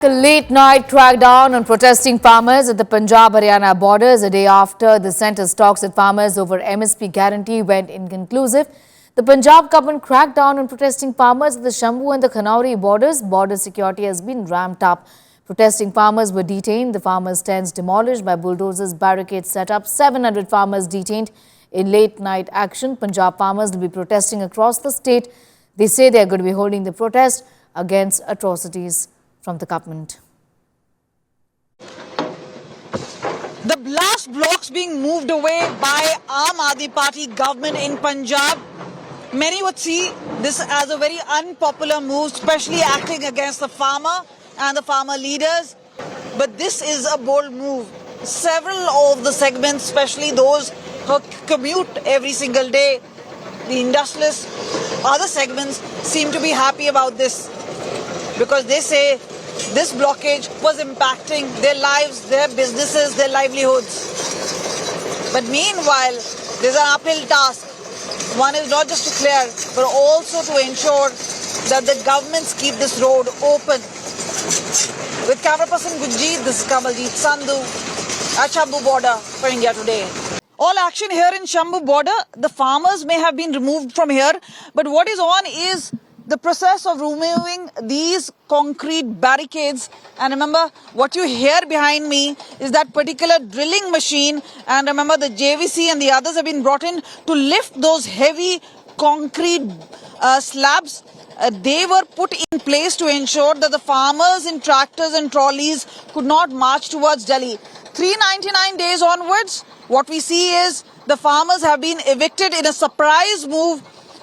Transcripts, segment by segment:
A late night crackdown on protesting farmers at the Punjab-Haryana borders a day after the centre's talks with farmers over MSP guarantee went inconclusive. The Punjab government cracked down on protesting farmers at the Shambu and the Khanauri borders. Border security has been ramped up. Protesting farmers were detained, the farmers' tents demolished by bulldozers, barricades set up, 700 farmers detained in late night action. Punjab farmers will be protesting across the state. They say they are going to be holding the protest against atrocities from the government. The blast blocks being moved away by Aam Aadmi Party government in Punjab. Many would see this as a very unpopular move, especially acting against the farmer and the farmer leaders. But this is a bold move. Several of the segments, especially those who commute every single day, the industrialists, other segments seem to be happy about this because they say this blockage was impacting their lives, their businesses, their livelihoods. But meanwhile, there's an uphill task. One is not just to clear, but also to ensure that the governments keep this road open. With camera person Gujjeet, this is Kamaljeet Sandhu at Shambu border for India Today. All action here in Shambu border. The farmers may have been removed from here, but what is on is the process of removing these concrete barricades. And remember, what you hear behind me is that particular drilling machine. And remember, the JVC and the others have been brought in to lift those heavy concrete slabs. They were put in place to ensure that the farmers in tractors and trolleys could not march towards Delhi. 399 days onwards, what we see is the farmers have been evicted in a surprise move.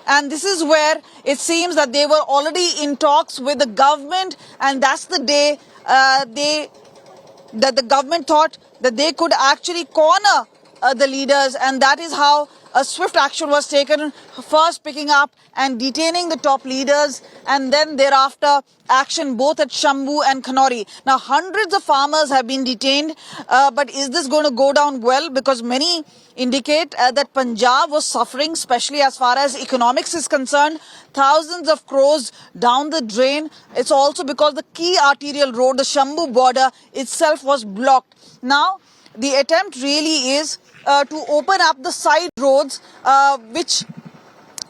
And this is where it seems that they were already in talks with the government, and that's the day that the government thought that they could actually corner the leaders, and that is how a swift action was taken, first picking up and detaining the top leaders, and then thereafter action both at Shambu and Khanauri. Now, hundreds of farmers have been detained, but is this going to go down well? Because many indicate that Punjab was suffering, especially as far as economics is concerned. Thousands of crores down the drain. It's also because the key arterial road, the Shambu border itself, was blocked. Now, the attempt really is to open up the side roads,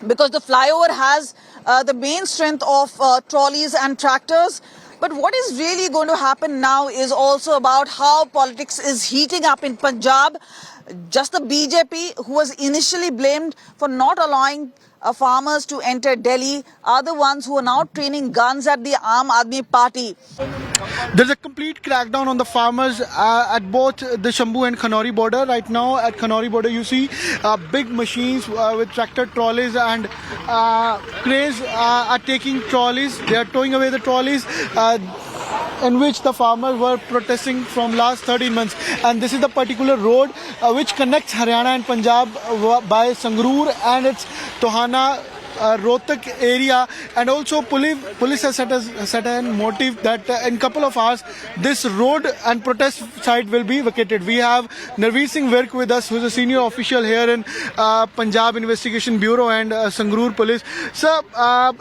because the flyover has the main strength of trolleys and tractors. But what is really going to happen now is also about how politics is heating up in Punjab. Just the BJP, who was initially blamed for not allowing farmers to enter Delhi, are the ones who are now training guns at the Aam Aadmi Party. There's a complete crackdown on the farmers at both the Shambu and Khanauri border. Right now at Khanauri border you see big machines with tractor trolleys and cranes are taking trolleys. They are towing away the trolleys in which the farmers were protesting from last 13 months. And this is the particular road which connects Haryana and Punjab by Sangrur and its Tohana Rohtak area, and also police has set a motive that in couple of hours this road and protest site will be vacated. We have Narveer Singh Virk with us, who is a senior official here in Punjab Investigation Bureau and Sangrur Police. Sir,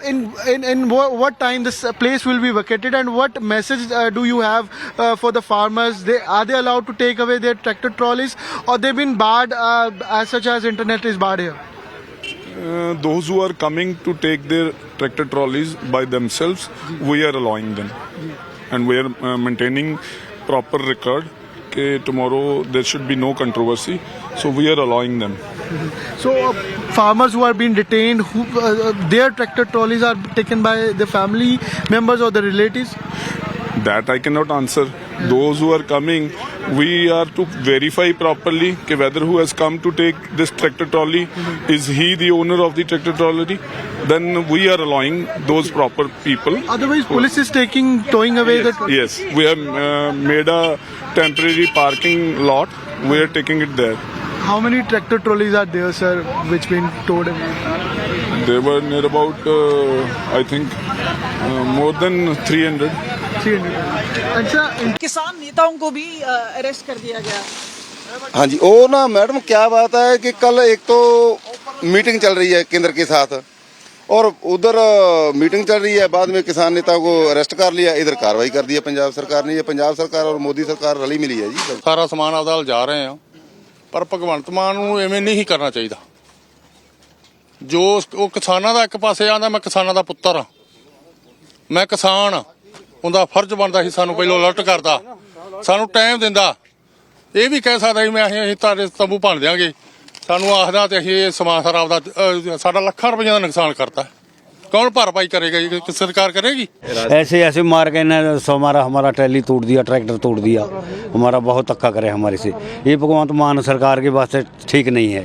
in what time this place will be vacated, and what message do you have for the farmers? Are they allowed to take away their tractor trolleys, or they've been barred as such as internet is barred here? Those who are coming to take their tractor trolleys by themselves, we are allowing them, and we are maintaining proper record. Tomorrow there should be no controversy, so we are allowing them. So farmers who are being detained, their tractor trolleys are taken by the family members or the relatives? That I cannot answer. Those who are coming, we are to verify properly whether who has come to take this tractor trolley, is he the owner of the tractor trolley? Then we are allowing those proper people. Otherwise, police is towing away the... Yes, we have made a temporary parking lot. We are taking it there. How many tractor trolleys are there, sir, which been towed away? They were near about, I think, more than 300. किसान नेताओं को भी arrest कर दिया गया। हाँ जी, वो ना मैडम क्या बात है कि कल एक तो मीटिंग चल रही है केंद्र के साथ, और उधर मीटिंग चल रही है, बाद में किसान नेताओं को अरेस्ट कर लिया, इधर कार्रवाई कर दी है पंजाब सरकार ने। ये पंजाब सरकार और मोदी सरकार रली मिली है जी। ਸਾਰਾ ਸਮਾਨ ਆਪਦਾ ਲਿਜਾ ਰਹੇ ਆ, ਪਰ ਭਗਵੰਤ ਮਾਨ ਨੂੰ ਐਵੇਂ ਨਹੀਂ ਕਰਨਾ ਚਾਹੀਦਾ। ਜੋ ਉਹ ਕਿਸਾਨਾਂ ਦਾ ਇੱਕ ਪਾਸੇ ਆਂਦਾ ਮੈਂ ਕਿਸਾਨਾਂ ਦਾ ਪੁੱਤਰ ਆ, ਮੈਂ ਕਿਸਾਨ ਆ, ਉਹਦਾ ਫਰਜ਼ ਬਣਦਾ ਸੀ ਸਾਨੂੰ ਪਹਿਲਾਂ ਅਲਰਟ ਕਰਦਾ, ਸਾਨੂੰ ਟਾਈਮ ਦਿੰਦਾ। ਇਹ ਵੀ ਕਹਿ ਸਕਦਾ ਸੀ ਮੈਂ ਅਸੀਂ ਤੁਹਾਡੇ ਤੰਬੂ ਭੰਨ ਦਿਆਂਗੇ, ਸਾਨੂੰ ਆਖਦਾ ਤੇ ਅਸੀਂ ਇਹ ਸਮਾਨ ਸਾਰਾ ਆਪਦਾ ਸਾਡਾ ਲੱਖਾਂ ਰੁਪਏ ਦਾ ਨੁਕਸਾਨ ਕਰਤਾ। कौन भरपाई करेगा, ये सरकार करेगी? ऐसे ऐसे मार के ना हमारा ट्रैली तोड़ दिया, ट्रैक्टर तोड़ दिया, हमारा बहुत धक्का करे हमारे से। ये भगवंत मान सरकार के वास्ते ठीक नहीं है,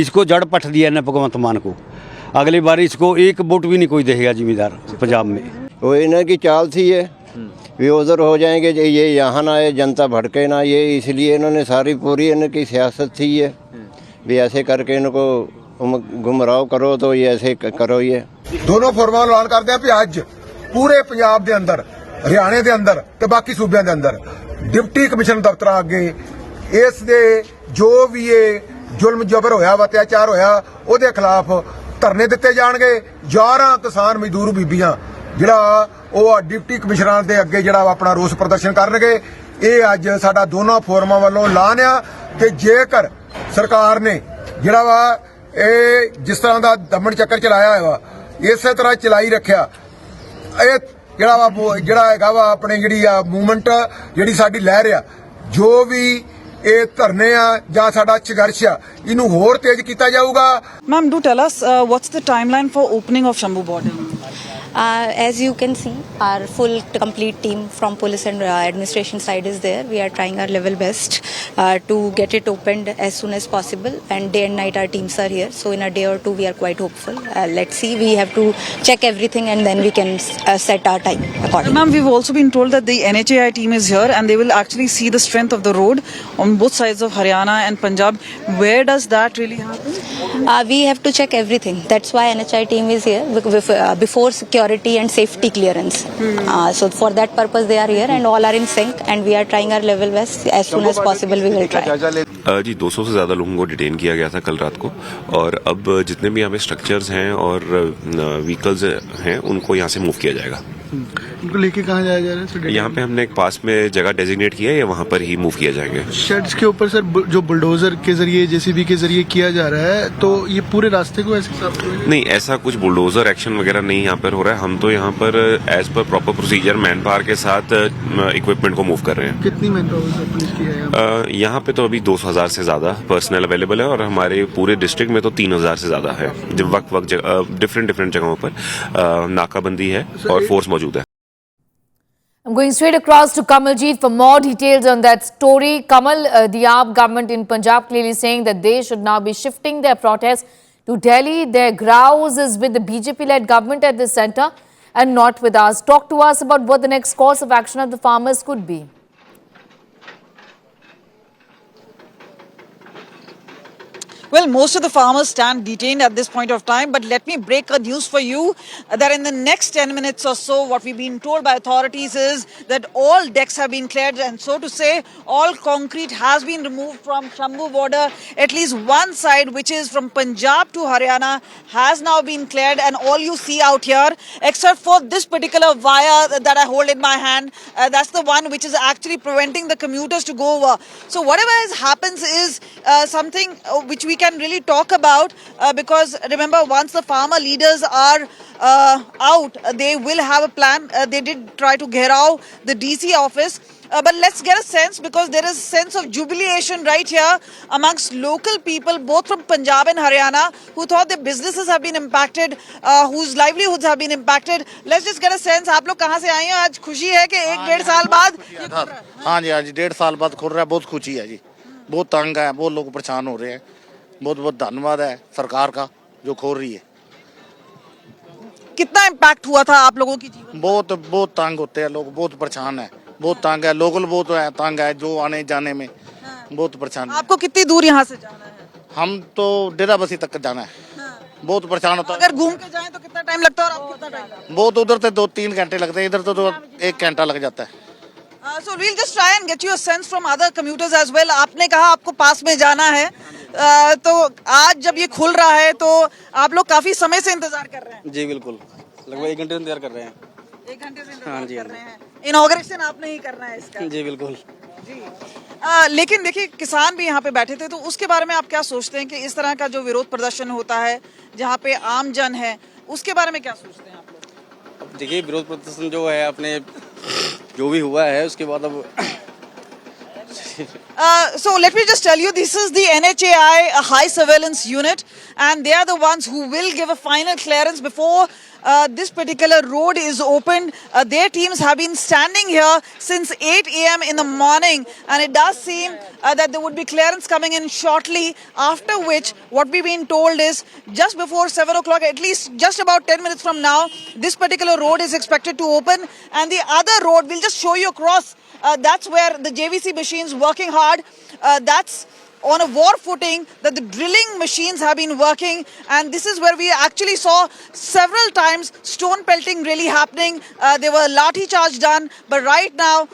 इसको जड़ पट दिया ना भगवंत मान को। अगली बार इसको एक वोट भी नहीं कोई देगा जिम्मेदार पंजाब में। वो इन्हें की चाल थी है, वे उधर हो जाएंगे, ये यहाँ ना आए, जनता भड़के ना, ये इसलिए इन्होंने सारी पूरी इनकी सियासत थी है भी ऐसे करके इनको गुमराह करो, तो ये ऐसे करो। ये दोनों फोरमां ऐलान करते हैं भी अज पूरे पंजाब के अंदर, हरियाणे के अंदर ते बाकी सूबे के अंदर डिप्टी कमिश्नर दफ्तर अगे इस दे जो भी ये जुल्म जबर होया, अत्याचार होया, ਉਹਦੇ खिलाफ धरने दिते जाणगे। 11 किसान मजदूर बीबियां ਜਿਹੜਾ ਉਹ डिप्टी कमिश्नर ਦੇ ਅੱਗੇ ਜਿਹੜਾ ਆਪਣਾ ਰੋਸ ਪ੍ਰਦਰਸ਼ਨ ਕਰਨਗੇ। ਇਹ ਅੱਜ ਸਾਡਾ ਦੋਨੋਂ ਫੋਰਮਾਂ ਵੱਲੋਂ ਐਲਾਨ ਆ ਕਿ ਜੇਕਰ ਸਰਕਾਰ ਨੇ ਜਿਹੜਾ ਵਾ ਇਹ ਜਿਸ ਤਰ੍ਹਾਂ ਦਾ ਦਮਨ ਚੱਕਰ ਚਲਾਇਆ ਹੋਇਆ ਵਾ, ਇਸੇ ਤਰ੍ਹਾਂ ਚਲਾਈ ਰੱਖਿਆ, ਇਹ ਜਿਹੜਾ ਹੈਗਾ ਵਾ ਆਪਣੇ ਜਿਹੜੀ ਆ ਮੂਵਮੈਂਟ, ਜਿਹੜੀ ਸਾਡੀ ਲਹਿਰ ਆ, ਜੋ ਵੀ ਇਹ ਧਰਨੇ ਆ ਜਾਂ ਸਾਡਾ ਸੰਘਰਸ਼ ਆ, ਇਹਨੂੰ ਹੋਰ ਤੇਜ਼ ਕੀਤਾ ਜਾਊਗਾ। Ma'am, do tell us what's the timeline for opening of Shambu border? As you can see, our full complete team from police and administration side is there. We are trying our level best to get it opened as soon as possible, and day and night our teams are here. So in a day or two we are quite hopeful. Let's see, we have to check everything and then we can set our time accordingly. Ma'am, we've also been told that the NHAI team is here and they will actually see the strength of the road on both sides of Haryana and Punjab. Where does that really happen? We have to check everything. That's why NHAI team is here before security and safety clearance. So for that purpose they are here and all are in sync, and we are trying our level best. As soon as possible we will try. जी 200 से ज़्यादा लोगों को detain किया गया था कल रात को, और अब जितने भी यहाँ पे स्ट्रक्चर्स हैं और व्हीकल्स हैं उनको यहाँ से मूव किया जाएगा। इनको लेके कहाँ जाया जा रहा है? यहाँ पे हमने एक पास में जगह डेजिग्नेट किया है, वहाँ पर ही मूव किया जाएंगे। शेड्स के ऊपर सर जो बुलडोजर के जरिए, जेसीबी के जरिए किया जा रहा है, तो ये पूरे रास्ते को ऐसे साफ करेंगे? नहीं, ऐसा कुछ बुलडोजर एक्शन वगैरह नहीं यहाँ पर हो रहा है। हम तो यहाँ पर as per proper procedure man power के साथ इक्विपमेंट को मूव कर रहे हैं। कितनी मैन पावर पुलिस की है यहाँ पे? तो अभी 2,000 से ज़्यादा पर्सनल अवेलेबल है, और हमारे पूरे डिस्ट्रिक्ट में तो 3,000 से ज़्यादा है। जब वक्त डिफरेंट जगहों पर नाकाबंदी है और फोर्स मौजूद है। I'm going straight across to Kamaljeet for more details on that story. Kamal, the AAP government in Punjab clearly saying that they should now be shifting their protests to Delhi. Their grouse is with the BJP-led government at the centre and not with us. Talk to us about what the next course of action of the farmers could be. Well, most of the farmers stand detained at this point of time, but let me break a news for you that in the next 10 minutes or so, what we've been told by authorities is that all decks have been cleared, and so to say, all concrete has been removed from Shambu border. At least one side, which is from Punjab to Haryana, has now been cleared, and all you see out here, except for this particular wire that I hold in my hand, that's the one which is actually preventing the commuters to go over. So whatever happens is something which we can really talk about, because remember, once the farmer leaders are out, they will have a plan. They did try to gherao the DC office. But let's get a sense, because there is a sense of jubilation right here amongst local people, both from Punjab and Haryana, who thought their businesses have been impacted, whose livelihoods have been impacted. Let's just get a sense. आप लोग कहाँ से आए हैं? आज खुशी है कि 1-1.5 साल बाद? हाँ जी, 1.5 साल बाद खुल रहा है, बहुत खुशी है जी। बहुत तंग है, बहुत लोग परेशान हो रहे हैं। बहुत बहुत धन्यवाद है सरकार का जो खोल रही है। कितना इम्पैक्ट हुआ था आप लोगों की जीवन? बहुत तंग होते हैं लोग, बहुत परेशान है, बहुत तंग है, लोकल बहुत है, तंग है, जो आने जाने में बहुत परेशान। आपको कितनी दूर यहाँ से जाना है? हम तो डेरा बसी तक जाना है। बहुत परेशान होता है। अगर घूम के जाएं तो कितना टाइम लगता है और आपको कितना टाइम? बहुत उधर से 2-3 घंटे लगते हैं, इधर तो 1 घंटा लग जाता है। So we'll just try and get you a sense from other commuters as well. आपने कहा आपको पास में जाना है, तो आज जब ये खुल रहा है तो आप लोग काफी समय से इंतजार कर रहे हैं। जी बिल्कुल, लगभग 1 घंटे से इंतजार कर रहे हैं। 1 घंटे से हाँ इंतजार जी, कर रहे हैं। इनॉग्रेशन आपने ही करना है इसका। जी बिल्कुल। जी। लेकिन देखिए किसान भी यहाँ पे बैठे थे, तो उसके बारे में आप क्या सोचते हैं कि इस तरह का जो विरोध प्रदर्शन होता है जहाँ पे आम जन है, उसके बारे में क्या सोचते हैं आप लोग? अब देखिए विरोध प्रदर्शन जो है अपने जो भी हुआ है उसके बाद अब So let me just tell you, this is the NHAI, a high surveillance unit, and they are the ones who will give a final clearance before this particular road is opened. Their teams have been standing here since 8 a.m. in the morning, and it does seem that there would be clearance coming in shortly, after which what we've been told is just before 7 o'clock, at least just about 10 minutes from now, this particular road is expected to open, and the other road, we'll just show you across. That's where the JVC machines working hard. That's on a war footing that the drilling machines have been working, and this is where we actually saw several times stone pelting really happening. There were lathi charge done, but right now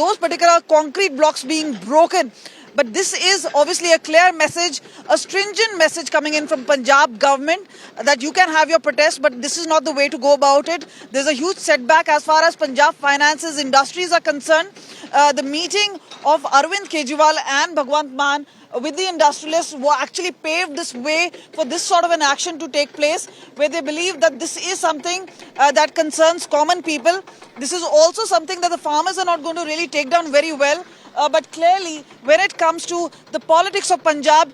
those particular concrete blocks being broken. But this is obviously a clear message, a stringent message coming in from Punjab government that you can have your protest, but this is not the way to go about it. There's a huge setback as far as Punjab finances, industries are concerned. The meeting of Arvind Kejriwal and Bhagwant Mann with the industrialists who actually paved this way for this sort of an action to take place, where they believe that this is something that concerns common people. This is also something that the farmers are not going to really take down very well. But clearly, when it comes to the politics of Punjab,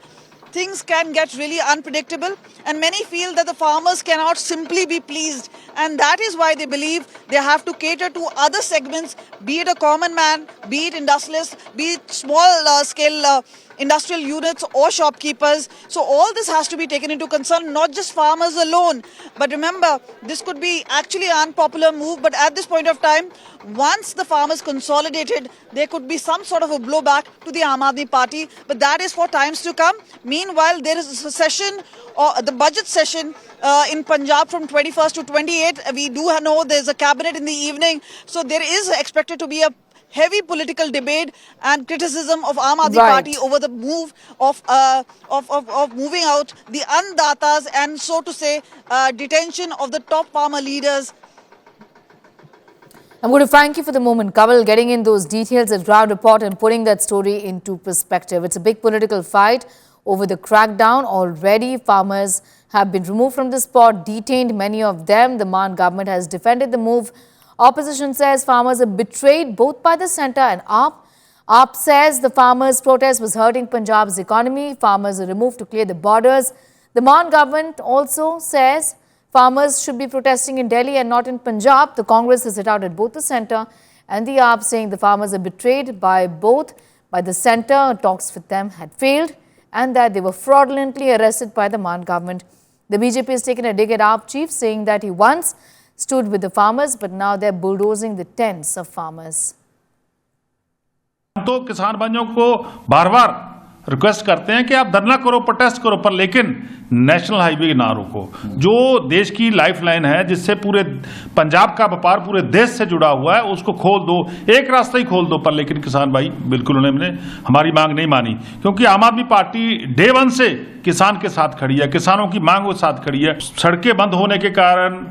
things can get really unpredictable, and many feel that the farmers cannot simply be pleased, and that is why they believe they have to cater to other segments, be it a common man, be it industrialists, be it small scale industrial units or shopkeepers. So all this has to be taken into concern, not just farmers alone. But remember, this could be actually an unpopular move, but at this point of time, once the farmers consolidated, there could be some sort of a blowback to the Aam Aadmi Party, but that is for times to come. Meanwhile, there is a session, or the budget session in Punjab from 21st to 28th. We do know there's a cabinet in the evening, so there is expected to be a heavy political debate and criticism of Aam Aadmi Right. Party over the move of moving out the Andatas and, so to say, detention of the top farmer leaders. I'm going to thank you for the moment, Kaval, getting in those details at ground report and putting that story into perspective. It's a big political fight over the crackdown. Already, farmers have been removed from the spot, detained many of them. The Maan government has defended the move. Opposition says farmers are betrayed both by the centre and AAP. AAP says the farmers' protest was hurting Punjab's economy. Farmers are removed to clear the borders. The Maan government also says farmers should be protesting in Delhi and not in Punjab. The Congress has hit out at both the centre and the AAP, saying the farmers are betrayed by both. By the centre, talks with them had failed and that they were fraudulently arrested by the Maan government. The BJP has taken a dig at AAP chief, saying that he once stood with the farmers, but now they're bulldozing the tents of farmers. तो किसान भाइयों को बार बार request करते हैं कि आप धरना करो, प्रोटेस्ट करो, पर लेकिन नेशनल हाईवे ना रोको, जो देश की लाइफलाइन है, जिससे पूरे पंजाब का व्यापार पूरे देश से जुड़ा हुआ है, उसको खोल दो, एक रास्ता ही खोल दो। पर लेकिन किसान भाई बिल्कुल उन्होंने हमारी मांग नहीं मानी, क्योंकि आम आदमी पार्टी डे वन से किसान के साथ खड़ी है, किसानों की मांग के साथ खड़ी है। सड़कें बंद होने के कारण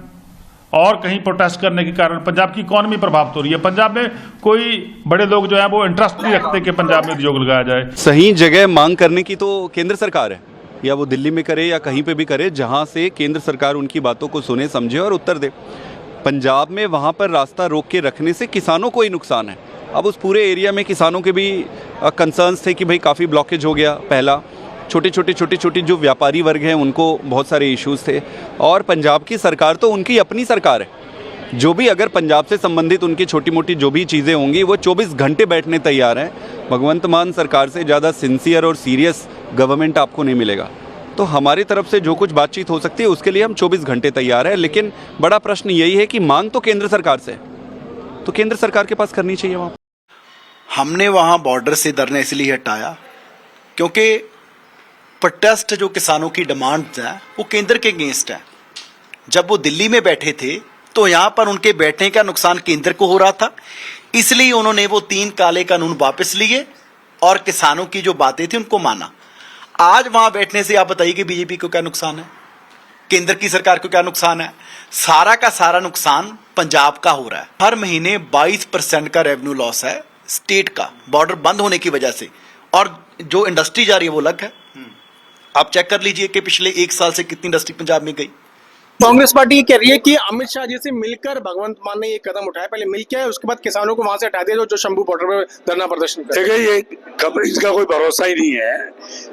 और कहीं प्रोटेस्ट करने के कारण पंजाब की इकोनॉमी प्रभावित हो रही है। पंजाब में कोई बड़े लोग जो है वो इंटरेस्ट नहीं रखते कि पंजाब में उद्योग लगाया जाए। सही जगह मांग करने की तो केंद्र सरकार है, या वो दिल्ली में करे या कहीं पे भी करे, जहां से केंद्र सरकार उनकी बातों को सुने, समझे और उत्तर दे। पंजाब में वहां पर रास्ता रोक के रखने से किसानों को ही नुकसान है। अब उस पूरे एरिया में किसानों के भी कंसर्न्स थे कि भाई काफ़ी ब्लॉकेज हो गया। पहला छोटे छोटे जो व्यापारी वर्ग हैं उनको बहुत सारे इश्यूज थे, और पंजाब की सरकार तो उनकी अपनी सरकार है। जो भी अगर पंजाब से संबंधित उनकी छोटी मोटी जो भी चीज़ें होंगी वो 24 घंटे बैठने तैयार हैं। भगवंत मान सरकार से ज़्यादा सिंसियर और सीरियस गवर्नमेंट आपको नहीं मिलेगा। तो हमारी तरफ से जो कुछ बातचीत हो सकती है उसके लिए हम 24 घंटे तैयार हैं। लेकिन बड़ा प्रश्न यही है कि मांग तो केंद्र सरकार से, तो केंद्र सरकार के पास करनी चाहिए। वहाँ हमने वहाँ बॉर्डर से धरना इसलिए हटाया क्योंकि प्रोटेस्ट जो किसानों की डिमांड्स है वो केंद्र के अगेंस्ट है। जब वो दिल्ली में बैठे थे तो यहाँ पर उनके बैठने का नुकसान केंद्र को हो रहा था, इसलिए उन्होंने वो 3 काले कानून वापस लिए और किसानों की जो बातें थी उनको माना। आज वहां बैठने से आप बताइए कि बीजेपी को क्या नुकसान है, केंद्र की सरकार को क्या नुकसान है? सारा का सारा नुकसान पंजाब का हो रहा है। हर महीने 22% का रेवेन्यू लॉस है स्टेट का, बॉर्डर बंद होने की वजह से, और जो इंडस्ट्री जा रही है वो अलग है। आप चेक कर लीजिए कि पिछले 1 साल से कितनी इंडस्ट्री पंजाब में गई। कांग्रेस पार्टी ये कह रही है कि अमित शाह जी से मिलकर भगवंत मान ने ये कदम उठाया, पहले मिल के आए, उसके बाद किसानों को वहां से हटा दिया जो शंभू बॉर्डर पे धरना प्रदर्शन कर। देखिए ये कब इसका कोई भरोसा ही नहीं है।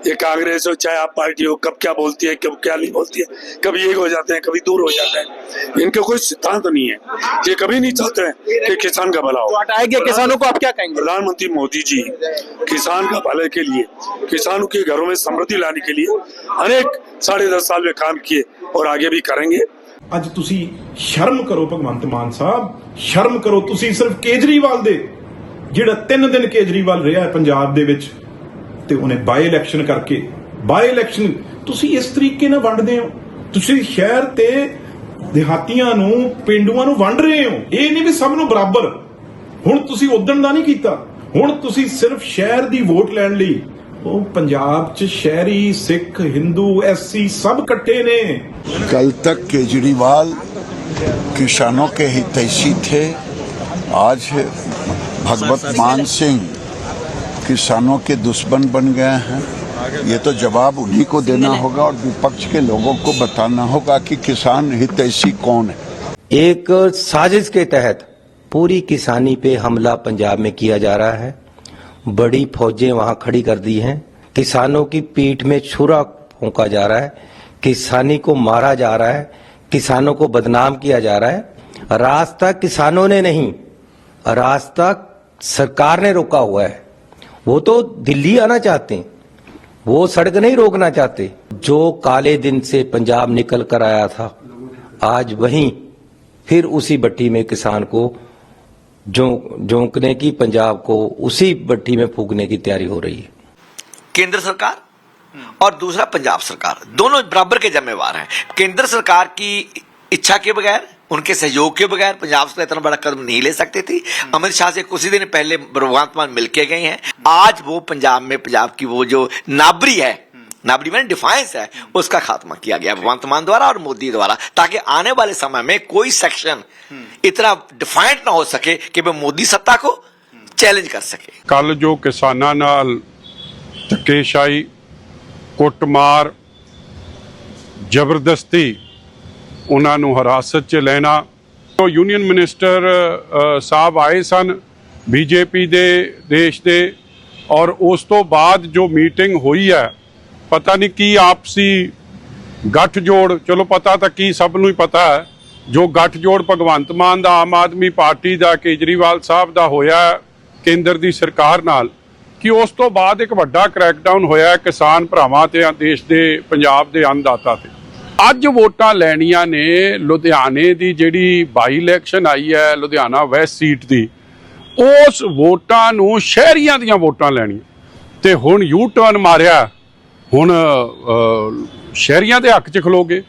ये कांग्रेस हो चाहे आप पार्टी हो, कब क्या बोलती है कब क्या नहीं बोलती है, कभी एक हो जाते हैं कभी दूर हो जाते हैं। इनका कोई सिद्धांत नहीं है, ये कभी नहीं चाहते हैं कि किसान का भला हो। तो हटाया गया किसानों को, आप क्या कहेंगे? प्रधानमंत्री मोदी जी किसान का भले के लिए, किसानों के घरों में समृद्धि लाने के लिए अनेक 10.5 साल में काम किए और आगे भी करेंगे। ਅੱਜ ਤੁਸੀਂ ਸ਼ਰਮ ਕਰੋ ਭਗਵੰਤ ਮਾਨ ਸਾਹਿਬ, ਸ਼ਰਮ ਕਰੋ। ਤੁਸੀਂ ਸਿਰਫ ਕੇਜਰੀਵਾਲ ਦੇ ਜਿਹੜਾ 3 ਦਿਨ ਕੇਜਰੀਵਾਲ ਰਿਹਾ ਹੈ ਪੰਜਾਬ ਦੇ ਵਿੱਚ ਤੇ ਉਹਨੇ ਬਾਈ ਇਲੈਕਸ਼ਨ ਕਰਕੇ, ਬਾਈ ਇਲੈਕਸ਼ਨ ਤੁਸੀਂ ਇਸ ਤਰੀਕੇ ਨਾਲ ਵੰਡਦੇ ਹੋ। ਤੁਸੀਂ ਸ਼ਹਿਰ ਤੇ ਦਿਹਾਤੀਆਂ ਨੂੰ, ਪਿੰਡੂਆਂ ਨੂੰ ਵੰਡ ਰਹੇ ਹੋ। ਇਹ ਨਹੀਂ ਵੀ ਸਭ ਨੂੰ ਬਰਾਬਰ। ਹੁਣ ਤੁਸੀਂ ਉਦਣ ਦਾ ਨਹੀਂ ਕੀਤਾ, ਹੁਣ ਤੁਸੀਂ ਸਿਰਫ ਸ਼ਹਿਰ ਦੀ ਵੋਟ ਲੈਣ ਲਈ ਉਹ ਪੰਜਾਬ 'ਚ ਸ਼ਹਿਰੀ, ਸਿੱਖ, हिंदू, SC सब इकट्ठे ने। कल तक केजरीवाल किसानों के हितैषी थे, आज भगवत मान सिंह किसानों के दुश्मन बन गए हैं। ये तो जवाब उन्हीं को देना होगा और विपक्ष के लोगों को बताना होगा कि किसान हितैषी कौन है। एक साजिश के तहत पूरी किसानी पे हमला पंजाब में किया जा रहा है। बड़ी फौजें वहां खड़ी कर दी हैं, किसानों की पीठ में छुरा फूंका जा रहा है, किसानी को मारा जा रहा है, किसानों को बदनाम किया जा रहा है। रास्ता किसानों ने नहीं, रास्ता सरकार ने रोका हुआ है। वो तो दिल्ली आना चाहते हैं, वो सड़क नहीं रोकना चाहते। जो काले दिन से पंजाब निकल कर आया था, आज वहीं फिर उसी भट्टी में किसान को झोंकने की, पंजाब को उसी भट्टी में फूकने की तैयारी हो रही है। केंद्र सरकार और दूसरा पंजाब सरकार दोनों बराबर के जिम्मेवार हैं। केंद्र सरकार की इच्छा के बगैर, उनके सहयोग के बगैर पंजाब सरकार इतना बड़ा कदम नहीं ले सकती थी। अमित शाह से कुछ ही दिन पहले भगवंत मान मिलके गए हैं। आज वो पंजाब में, पंजाब की वो जो नाबरी है, नाबरी में डिफाइंस है, उसका खात्मा किया गया भगवंत मान द्वारा और मोदी द्वारा, ताकि आने वाले समय में कोई सेक्शन इतना डिफाइंट ना हो सके कि वह मोदी सत्ता को चैलेंज कर सके। कल जो किसानां नाल धक्केशाही, कुटमार, जबरदस्ती उन्हां नूं हिरासत च लेना, तो यूनियन मिनिस्टर साहब आए सन बीजेपी दे देश दे, और उस तो बाद जो मीटिंग हुई है, पता नहीं की आपसी गठजोड़, चलो पता तो की सब नूं ही पता है, जो गठजोड़ भगवंत मान दा, आम आदमी पार्टी दा, केजरीवाल साहब दा होया केंद्र दी सरकार नाल, कि उस तो बाद एक वड्डा क्रैकडाउन होया किसान भरावां ते देश दे पंजाब दे अन्नदाता ते। अज वोटां लैणियां ने लुधियाने दी जिहड़ी बाई इलैक्शन आई है, लुधियाना वैस्ट सीट दी, उस वोटां नूं शहरीआं दीआं वोटां लैणियां ते हुण यू टर्न मारिया, हुण शहरीआं दे हक च खलोगे।